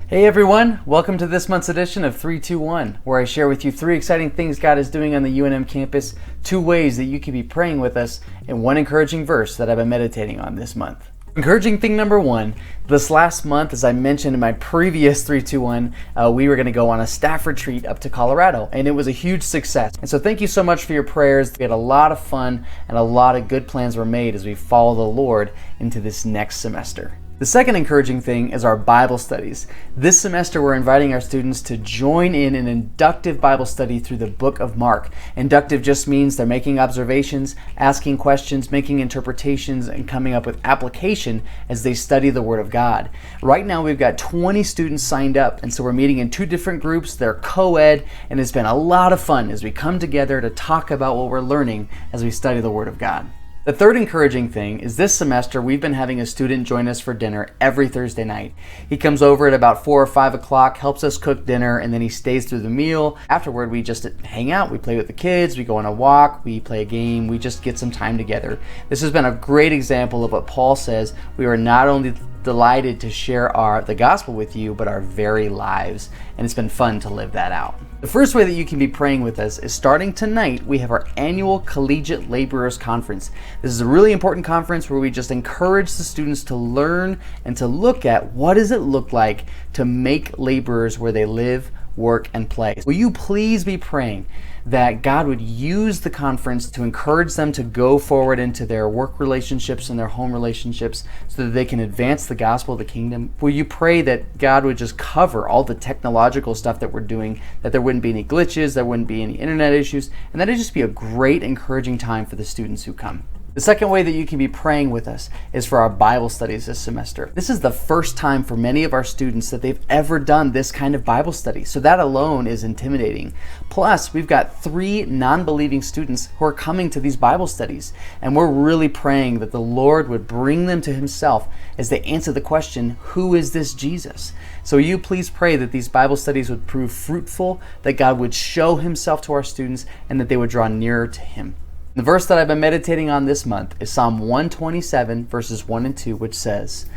Hey everyone, welcome to this month's edition of 321, where I share with you 3 exciting things God is doing on the UNM campus, 2 ways that you can be praying with us, and 1 encouraging verse that I've been meditating on this month. Encouraging thing number 1, this last month, as I mentioned in my previous 321, we were going to go on a staff retreat up to Colorado, and it was a huge success. And so thank you so much for your prayers. We had a lot of fun, and a lot of good plans were made as we follow the Lord into this next semester. The second encouraging thing is our Bible studies. This semester we're inviting our students to join in an inductive Bible study through the book of Mark. Inductive just means they're making observations, asking questions, making interpretations, and coming up with application as they study the Word of God. Right now we've got 20 students signed up, and so we're meeting in 2 different groups. They're co-ed, and it's been a lot of fun as we come together to talk about what we're learning as we study the Word of God. The third encouraging thing is this semester we've been having a student join us for dinner every Thursday night. He comes over at about 4 or 5 o'clock, helps us cook dinner, and then he stays through the meal. Afterward, we just hang out, we play with the kids, we go on a walk, we play a game, we just get some time together. This has been a great example of what Paul says. We are not only delighted to share the gospel with you, but our very lives. And it's been fun to live that out. The first way that you can be praying with us is starting tonight, we have our annual Collegiate Laborers Conference. This is a really important conference where we just encourage the students to learn and to look at what does it look like to make laborers where they live, work, and play. Will you please be praying that God would use the conference to encourage them to go forward into their work relationships and their home relationships so that they can advance the gospel of the kingdom? Will you pray that God would just cover all the technological stuff that we're doing, that there wouldn't be any glitches, there wouldn't be any internet issues, and that it'd just be a great encouraging time for the students who come. The second way that you can be praying with us is for our Bible studies this semester. This is the first time for many of our students that they've ever done this kind of Bible study, so that alone is intimidating. Plus, we've got 3 non-believing students who are coming to these Bible studies, and we're really praying that the Lord would bring them to Himself as they answer the question, who is this Jesus? So you please pray that these Bible studies would prove fruitful, that God would show Himself to our students, and that they would draw nearer to Him. The verse that I've been meditating on this month is Psalm 127, verses 1 and 2, which says,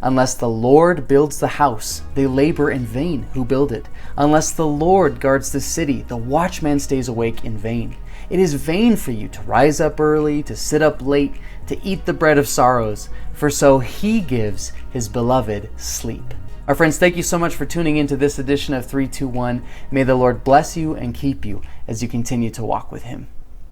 "Unless the Lord builds the house, they labor in vain who build it. Unless the Lord guards the city, the watchman stays awake in vain. It is vain for you to rise up early, to sit up late, to eat the bread of sorrows, for so He gives His beloved sleep." Our friends, thank you so much for tuning into this edition of 321. May the Lord bless you and keep you as you continue to walk with Him.